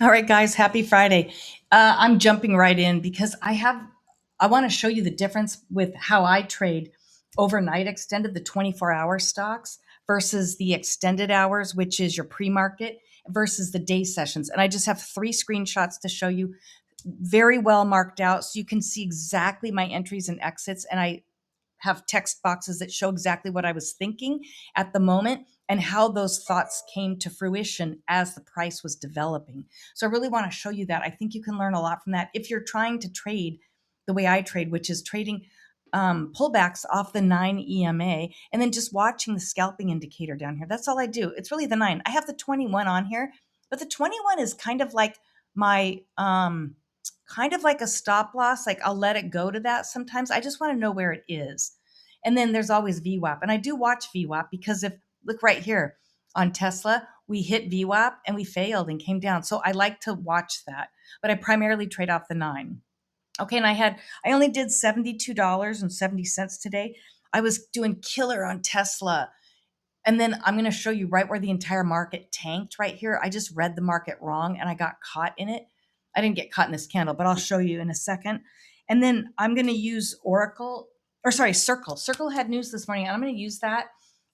All right, guys, happy Friday. I'm jumping right in because I want to show you the difference with how I trade overnight extended, the 24-hour stocks versus the extended hours, which is your pre-market versus the day sessions. And I just have 3 screenshots to show you, very well marked out, so you can see exactly my entries and exits. And I have text boxes that show exactly what I was thinking at the moment and how those thoughts came to fruition as the price was developing. So I really want to show you that. I think you can learn a lot from that if you're trying to trade the way I trade, which is trading pullbacks off the 9 EMA and then just watching the scalping indicator down here. That's all I do. It's really the 9. I have the 21 on here, but the 21 is kind of like my kind of like a stop loss. Like I'll let it go to that sometimes. I just want to know where it is. And then there's always VWAP. And I do watch VWAP because if, look right here on Tesla, we hit VWAP and we failed and came down. So I like to watch that, but I primarily trade off the 9. Okay. And I only did $72.70 today. I was doing killer on Tesla. And then I'm going to show you right where the entire market tanked right here. I just read the market wrong and I got caught in it. I didn't get caught in this candle, but I'll show you in a second. And then I'm going to use Circle. Circle had news this morning, and I'm going to use that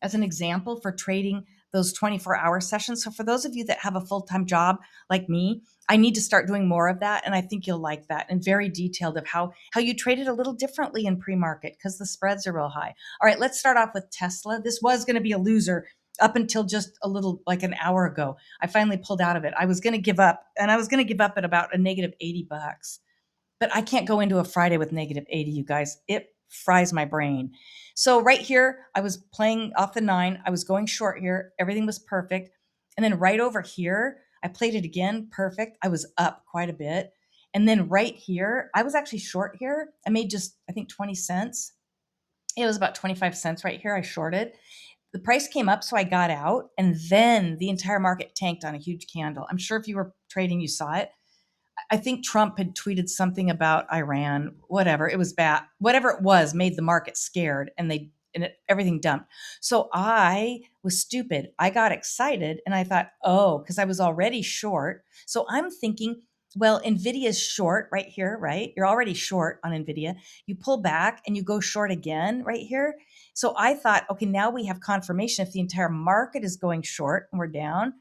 as an example for trading those 24-hour sessions. So for those of you that have a full-time job like me, I need to start doing more of that. And I think you'll like that, and very detailed of how you trade it a little differently in pre-market because the spreads are real high. All right, let's start off with Tesla. This was going to be a loser up until just a little, like an hour ago. I finally pulled out of it. I was going to give up, and I was going to give up at about a negative $80. But I can't go into a Friday with negative 80, you guys. It fries my brain. So right here, I was playing off the 9. I was going short here. Everything was perfect. And then right over here, I played it again. Perfect. I was up quite a bit. And then right here, I was actually short here. I made just, I think, 20 cents. It was about 25 cents right here. I shorted. The price came up, so I got out. And then the entire market tanked on a huge candle. I'm sure if you were trading, you saw it. I think Trump had tweeted something about Iran, whatever. It was bad. Whatever it was made the market scared, and everything dumped. So I was stupid. I got excited and I thought, oh, because I was already short. So I'm thinking, well, Nvidia's short right here, right? You're already short on Nvidia. You pull back and you go short again right here. So I thought, okay, now we have confirmation if the entire market is going short and we're down.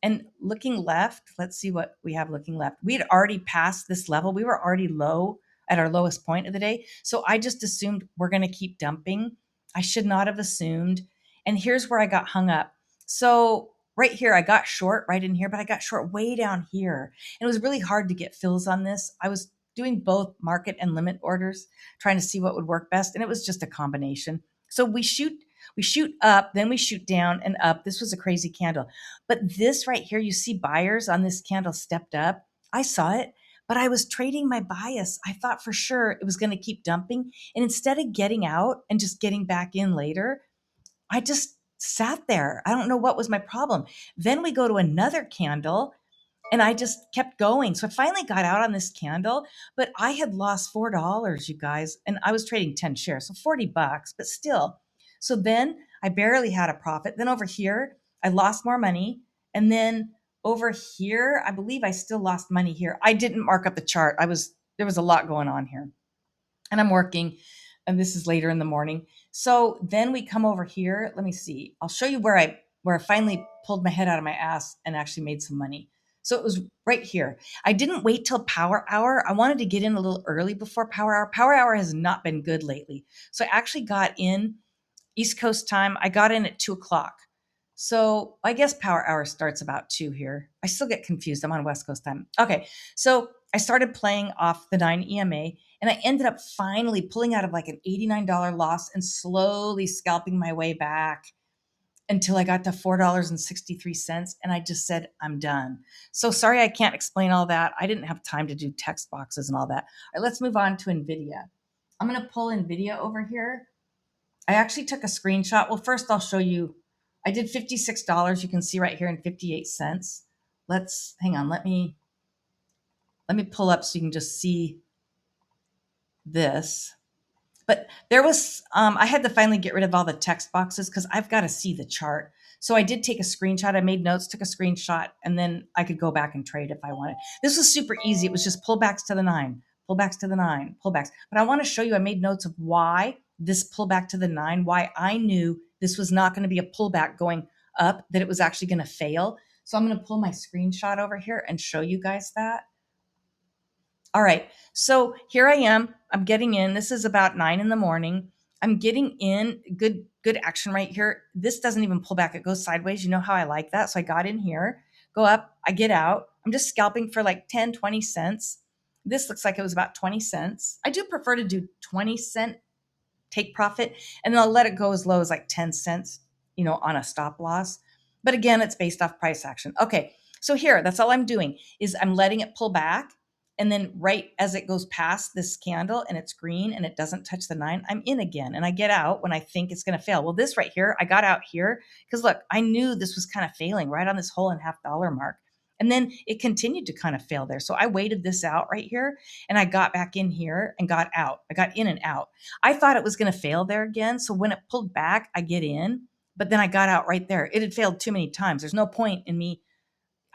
And looking left, let's see what we have looking left. We had already passed this level. We were already low at our lowest point of the day. So I just assumed we're going to keep dumping. I should not have assumed. And here's where I got hung up. So right here, I got short right in here, but I got short way down here. And it was really hard to get fills on this. I was doing both market and limit orders, trying to see what would work best. And it was just a combination. So we shoot up, then we shoot down and up. This was a crazy candle. But this right here, you see buyers on this candle stepped up. I saw it, but I was trading my bias. I thought for sure it was going to keep dumping. And instead of getting out and just getting back in later, I just sat there. I don't know what was my problem. Then we go to another candle and I just kept going. So I finally got out on this candle, but I had lost $4, you guys, and I was trading 10 shares, so $40, but still. So then I barely had a profit. Then over here, I lost more money. And then over here, I believe I still lost money here. I didn't mark up the chart. There was a lot going on here. And I'm working, and this is later in the morning. So then we come over here. Let me see. I'll show you where I finally pulled my head out of my ass and actually made some money. So it was right here. I didn't wait till power hour. I wanted to get in a little early before power hour. Power hour has not been good lately. So I actually got in East Coast time. I got in at 2:00. So I guess power hour starts about 2 here. I still get confused. I'm on West Coast time. Okay. So I started playing off the 9 EMA, and I ended up finally pulling out of like an $89 loss and slowly scalping my way back until I got to $4.63. And I just said, I'm done. So sorry, I can't explain all that. I didn't have time to do text boxes and all that. All right, let's move on to NVIDIA. I'm going to pull NVIDIA over here. I actually took a screenshot. Well, first I'll show you. I did $56. You can see right here in 58 cents. Hang on. Let me pull up so you can just see this. But there was, I had to finally get rid of all the text boxes because I've got to see the chart. So I did take a screenshot. I made notes, took a screenshot, and then I could go back and trade if I wanted. This was super easy. It was just pullbacks to the 9, pullbacks to the 9, pullbacks. But I want to show you, I made notes of why this pullback to the 9, why I knew this was not going to be a pullback going up, that it was actually going to fail. So I'm going to pull my screenshot over here and show you guys that. All right, so here I am. I'm getting in. This is about 9 in the morning. I'm getting in. Good action right here. This doesn't even pull back. It goes sideways. You know how I like that. So I got in here, go up, I get out. I'm just scalping for like 10, 20 cents. This looks like it was about 20 cents. I do prefer to do 20-cent take profit, and then I'll let it go as low as like 10 cents, on a stop loss. But again, it's based off price action. Okay, so here, that's all I'm doing is I'm letting it pull back. And then right as it goes past this candle and it's green and it doesn't touch the 9, I'm in again. And I get out when I think it's going to fail. Well, this right here, I got out here because look, I knew this was kind of failing right on this whole and half dollar mark. And then it continued to kind of fail there. So I waited this out right here and I got back in here and got out. I got in and out. I thought it was going to fail there again. So when it pulled back, I get in, but then I got out right there. It had failed too many times. There's no point in me.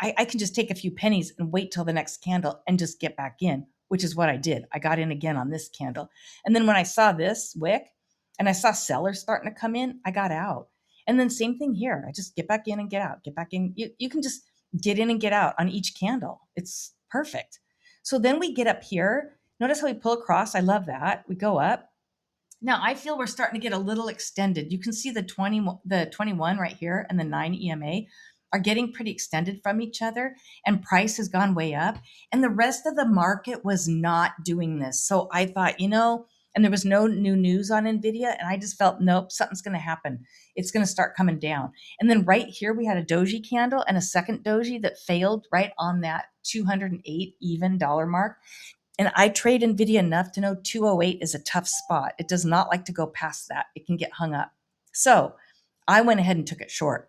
I can just take a few pennies and wait till the next candle and just get back in, which is what I did. I got in again on this candle. And then when I saw this wick and I saw sellers starting to come in, I got out. And then same thing here. I just get back in and get out, get back in. You can just get in and get out on each candle. It's perfect. So then we get up here. Notice how we pull across. I love that. We go up. Now I feel we're starting to get a little extended. You can see the 21 right here and the 9 EMA are getting pretty extended from each other, and price has gone way up. And the rest of the market was not doing this. So I thought, and there was no new news on NVIDIA, and I just felt, nope, something's going to happen. It's going to start coming down. And then right here, we had a doji candle and a second doji that failed right on that 208 even dollar mark. And I trade NVIDIA enough to know 208 is a tough spot. It does not like to go past that. It can get hung up. So I went ahead and took it short.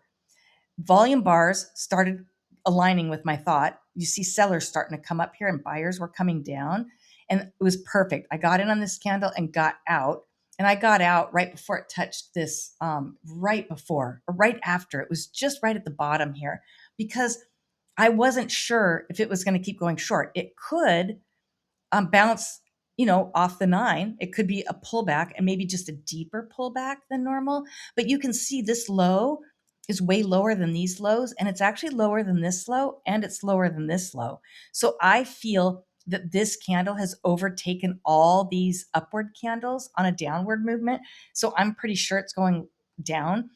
Volume bars started aligning with my thought. You see sellers starting to come up here and buyers were coming down. And it was perfect. I got in on this candle and got out. And I got out right before it touched this, right after. It was just right at the bottom here because I wasn't sure if it was going to keep going short. It could bounce, off the 9. It could be a pullback and maybe just a deeper pullback than normal. But you can see this low is way lower than these lows, and it's actually lower than this low, and it's lower than this low. So I feel that this candle has overtaken all these upward candles on a downward movement. So I'm pretty sure it's going down.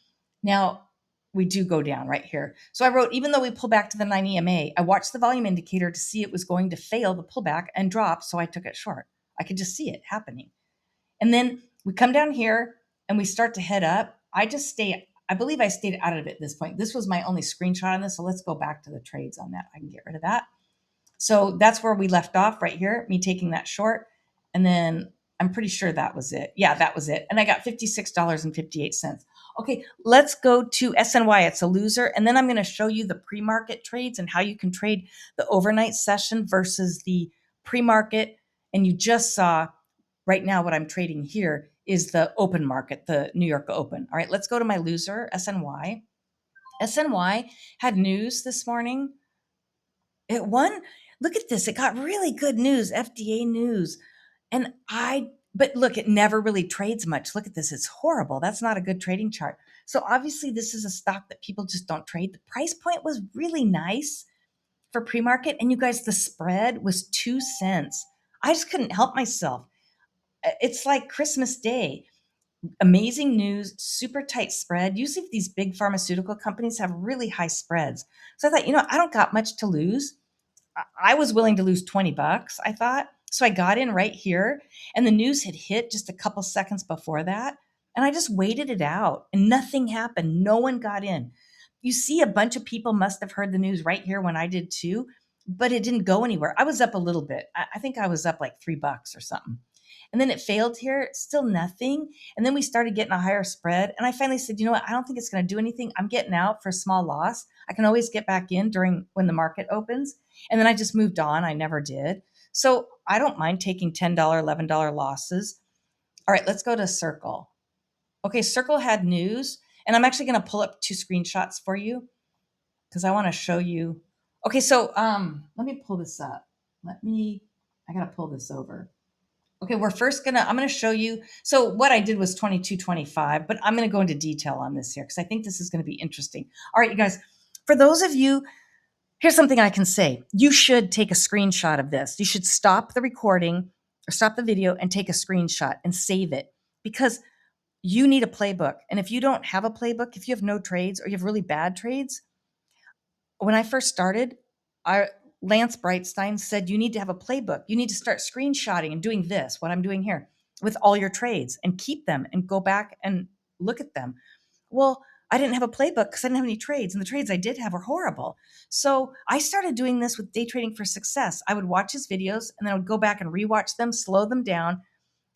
Now, we do go down right here. So I wrote, even though we pull back to the 9 EMA, I watched the volume indicator to see it was going to fail the pullback and drop. So I took it short. I could just see it happening. And then we come down here and we start to head up. I believe I stayed out of it at this point. This was my only screenshot on this. So let's go back to the trades on that. I can get rid of that. So that's where we left off right here, me taking that short. And then I'm pretty sure that was it. Yeah, that was it. And I got $56.58. Okay, let's go to SNY. It's a loser. And then I'm going to show you the pre-market trades and how you can trade the overnight session versus the pre-market. And you just saw right now what I'm trading here is the open market, the New York Open. All right, let's go to my loser, SNY. SNY had news this morning. It won. Look at this. It got really good news, FDA news. But look, it never really trades much. Look at this. It's horrible. That's not a good trading chart. So obviously this is a stock that people just don't trade. The price point was really nice for pre-market. And you guys, the spread was 2 cents. I just couldn't help myself. It's like Christmas Day. Amazing news, super tight spread. Usually these big pharmaceutical companies have really high spreads. So I thought, I don't got much to lose. I was willing to lose $20, I thought. So I got in right here and the news had hit just a couple seconds before that. And I just waited it out and nothing happened. No one got in. You see, a bunch of people must have heard the news right here when I did too, but it didn't go anywhere. I was up a little bit. I think I was up like $3 or something. And then it failed here, still nothing. And then we started getting a higher spread. And I finally said, you know what? I don't think it's going to do anything. I'm getting out for a small loss. I can always get back in when the market opens. And then I just moved on. I never did. So I don't mind taking $10, $11 losses. All right, let's go to Circle. Okay, Circle had news, and I'm actually going to pull up 2 screenshots for you because I want to show you. Okay, so let me pull this up. I got to pull this over. Okay, I'm going to show you. So what I did was 22.25, but I'm going to go into detail on this here because I think this is going to be interesting. All right, you guys, for those of you, here's something I can say. You should take a screenshot of this. You should stop the recording or stop the video and take a screenshot and save it because you need a playbook. And if you don't have a playbook, if you have no trades or you have really bad trades, when I first started, Lance Brightstein said, you need to have a playbook. You need to start screenshotting and doing this, what I'm doing here, with all your trades and keep them and go back and look at them. Well, I didn't have a playbook because I didn't have any trades, and the trades I did have were horrible. So I started doing this with Day Trading for Success. I would watch his videos and then I would go back and rewatch them, slow them down,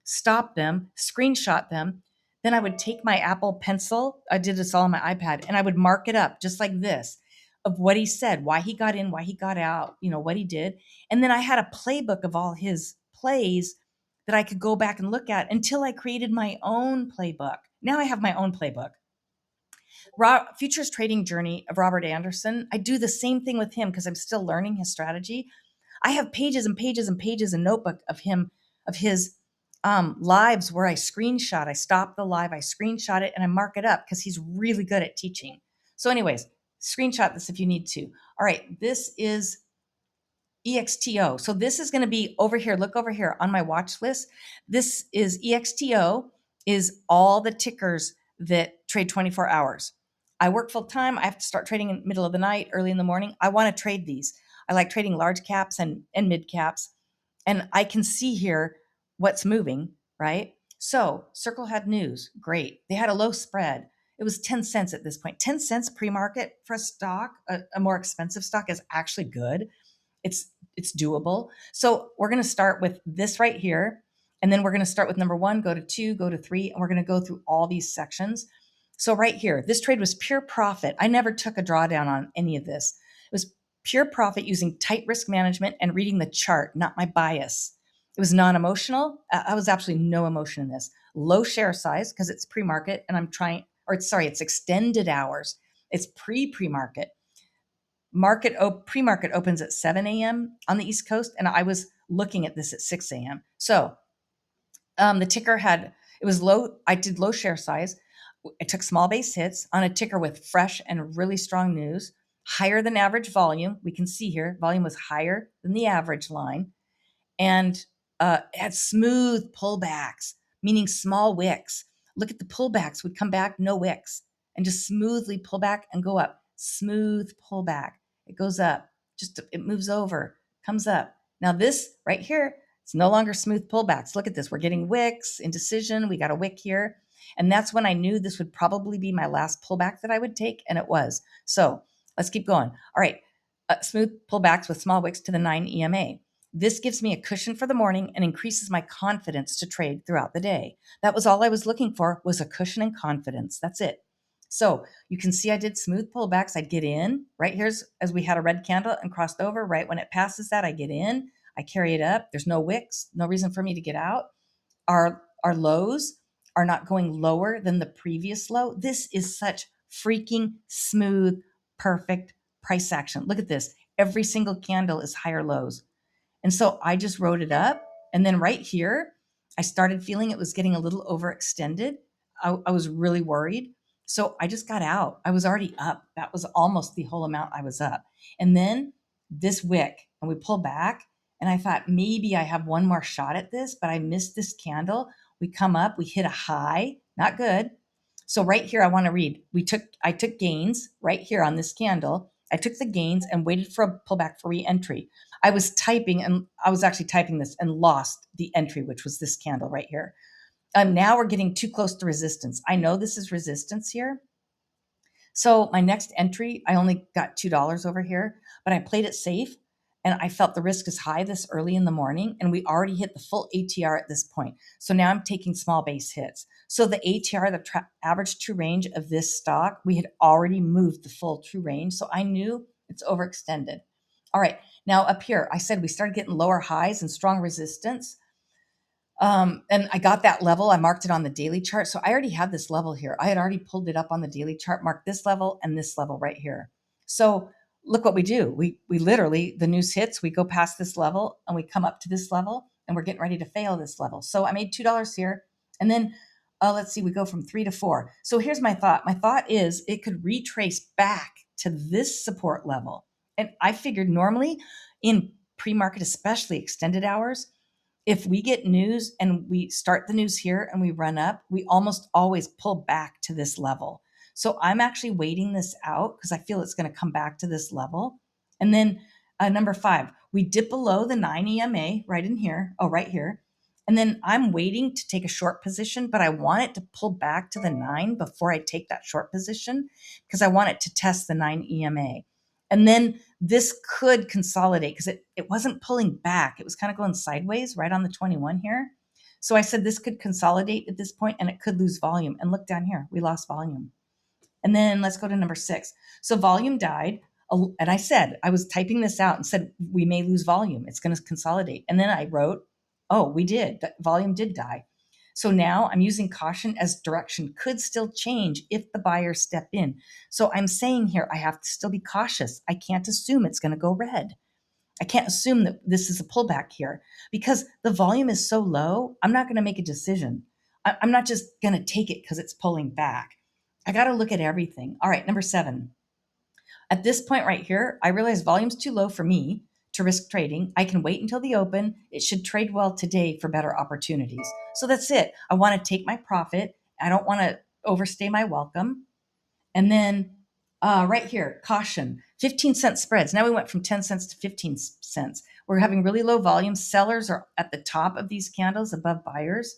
stop them, screenshot them. Then I would take my Apple Pencil. I did this all on my iPad, and I would mark it up just like this of what he said, why he got in, why he got out, what he did. And then I had a playbook of all his plays that I could go back and look at until I created my own playbook. Now I have my own playbook. Futures Trading Journey of Robert Anderson. I do the same thing with him because I'm still learning his strategy. I have pages and pages and pages in notebook of his lives where I stop the live, I screenshot it, and I mark it up because he's really good at teaching. So anyways, screenshot this if you need to. All right, this is EXTO. So this is going to be over here. Look over here on my watch list. This is EXTO, is all the tickers that trade 24 hours. I work full time. I have to start trading in the middle of the night, early in the morning. I want to trade these. I like trading large caps and mid caps. And I can see here what's moving, right? So Circle had news. Great. They had a low spread. It was 10 cents at this point. 10 cents pre-market for a stock, a more expensive stock, is actually good. It's doable. So we're going to start with this right here. And then we're going to start with number 1, go to 2, go to 3, and we're going to go through all these sections. So right here, this trade was pure profit. I never took a drawdown on any of this. It was pure profit using tight risk management and reading the chart, not my bias. It was non-emotional. I was absolutely no emotion in this. Low share size because it's pre-market and it's extended hours. It's pre-market. Pre-market opens at 7 a.m. on the East Coast, and I was looking at this at 6 a.m. So the ticker it was low. I did low share size. I took small base hits on a ticker with fresh and really strong news, higher than average volume. We can see here, volume was higher than the average line, and had smooth pullbacks, meaning small wicks. Look at the pullbacks, would come back, no wicks, and just smoothly pull back and go up. Smooth pullback. It goes up, it moves over, comes up. Now this right here, it's no longer smooth pullbacks. Look at this. We're getting wicks, indecision. We got a wick here. And that's when I knew this would probably be my last pullback that I would take, and it was. So let's keep going. All right, smooth pullbacks with small wicks to the 9 EMA. This gives me a cushion for the morning and increases my confidence to trade throughout the day. That was all I was looking for, was a cushion and confidence. That's it. So you can see I did smooth pullbacks. I'd get in right here's as we had a red candle and crossed over. Right when it passes that, I get in, I carry it up. There's no wicks, no reason for me to get out. Our lows are not going lower than the previous low. This is such freaking smooth, perfect price action. Look at this. Every single candle is higher lows. And so I just wrote it up. And then right here, I started feeling it was getting a little overextended. I was really worried. So I just got out. I was already up. That was almost the whole amount I was up. And then this wick, and we pull back. And I thought maybe I have one more shot at this, but I missed this candle. We come up, we hit a high, not good. So right here, I want to read. I took gains right here on this candle. I took the gains and waited for a pullback for re-entry. I was actually typing this and lost the entry, which was this candle right here. Now we're getting too close to resistance. I know this is resistance here. So my next entry, I only got $2 over here, but I played it safe. And I felt the risk is high this early in the morning, and we already hit the full ATR at this point. So now I'm taking small base hits. So the ATR, the average true range of this stock, we had already moved the full true range. So I knew it's overextended. All right, now up here, I said we started getting lower highs and strong resistance. And I got that level. I marked it on the daily chart. So I already had this level here. I had already pulled it up on the daily chart, marked this level and this level right here. So look what we do. We literally, the news hits, we go past this level and we come up to this level and we're getting ready to fail this level. So I made $2 here. And then let's see, we go from 3 to 4. So here's my thought. My thought is it could retrace back to this support level. And I figured normally in pre-market, especially extended hours, if we get news and we start the news here and we run up, we almost always pull back to this level. So I'm actually waiting this out because I feel it's going to come back to this level. And then number 5, we dip below the 9 EMA right in here. Oh, right here. And then I'm waiting to take a short position, but I want it to pull back to the 9 before I take that short position because I want it to test the 9 EMA. And then this could consolidate because it wasn't pulling back. It was kind of going sideways right on the 21 here. So I said this could consolidate at this point and it could lose volume. And look down here, we lost volume. And then let's go to number 6. So volume died. And I said, I was typing this out and said, we may lose volume. It's going to consolidate. And then I wrote, oh, we did. That volume did die. So now I'm using caution as direction could still change if the buyers step in. So I'm saying here, I have to still be cautious. I can't assume it's going to go red. I can't assume that this is a pullback here because the volume is so low. I'm not going to make a decision. I'm not just going to take it because it's pulling back. I got to look at everything. All right, number 7. At this point right here, I realize volume's too low for me to risk trading. I can wait until the open. It should trade well today for better opportunities. So that's it. I want to take my profit. I don't want to overstay my welcome. And then right here, caution, 15-cent spreads. Now we went from 10 cents to 15 cents. We're having really low volume. Sellers are at the top of these candles above buyers.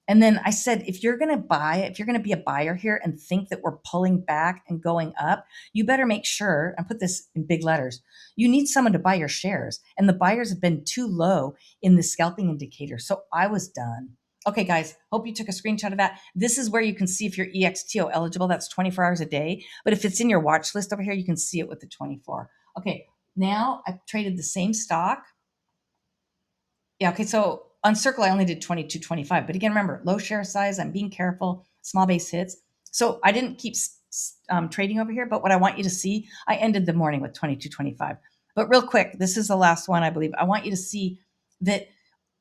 And then I said, if you're going to buy, if you're going to be a buyer here and think that we're pulling back and going up, you better make sure, and put this in big letters, you need someone to buy your shares. And the buyers have been too low in the scalping indicator. So I was done. Okay, guys, hope you took a screenshot of that. This is where you can see if you're EXTO eligible. That's 24 hours a day. But if it's in your watch list over here, you can see it with the 24. Okay, now I've traded the same stock. Yeah, okay, so on Circle, I only did 22.25. But again, remember, low share size, I'm being careful, small base hits. So I didn't keep trading over here, but what I want you to see, I ended the morning with 22.25. But real quick, this is the last one, I believe. I want you to see that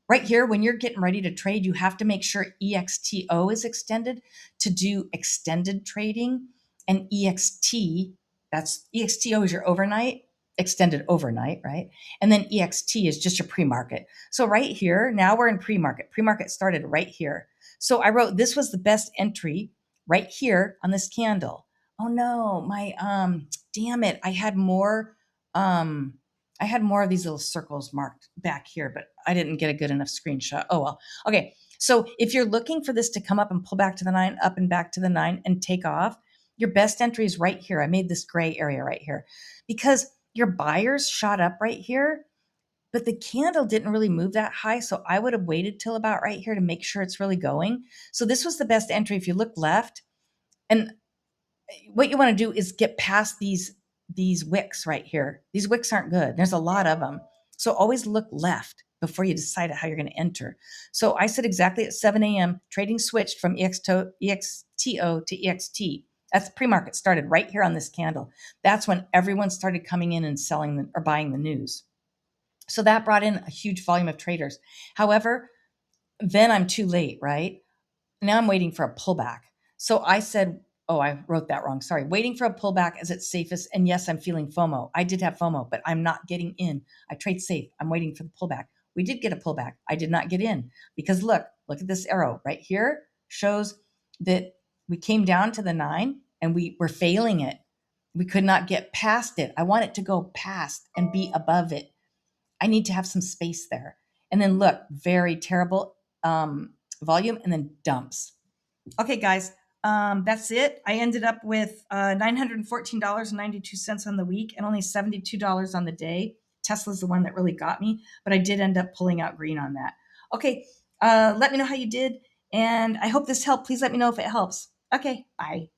right here, when you're getting ready to trade, you have to make sure EXTO is extended to do extended trading. And EXT, that's EXTO is your overnight, extended overnight, right? And then EXT is just your pre-market. So right here, now we're in pre-market. Pre-market started right here. So I wrote, this was the best entry right here on this candle. Oh no, my, damn it. I had more of these little circles marked back here, but I didn't get a good enough screenshot. Oh, well. Okay. So if you're looking for this to come up and pull back to the 9, up and back to the 9 and take off, your best entry is right here. I made this gray area right here because your buyers shot up right here, but the candle didn't really move that high. So I would have waited till about right here to make sure it's really going. So this was the best entry. If you look left, and what you want to do is get past these wicks right here. These wicks aren't good. There's a lot of them. So always look left before you decide how you're going to enter. So I said exactly at 7 a.m., trading switched from EXTO to EXT. That's pre-market started right here on this candle. That's when everyone started coming in and selling or buying the news. So that brought in a huge volume of traders. However, then I'm too late, right? Now I'm waiting for a pullback. So I said, oh, I wrote that wrong. Sorry. Waiting for a pullback as it's safest. And yes, I'm feeling FOMO. I did have FOMO, but I'm not getting in. I trade safe. I'm waiting for the pullback. We did get a pullback. I did not get in because look at this arrow right here shows that we came down to the 9 and we were failing it. We could not get past it. I want it to go past and be above it. I need to have some space there. And then look, very terrible volume and then dumps. Okay, guys, that's it. I ended up with $914.92 on the week and only $72 on the day. Tesla's the one that really got me, but I did end up pulling out green on that. Okay, let me know how you did, and I hope this helped. Please let me know if it helps. Okay, bye.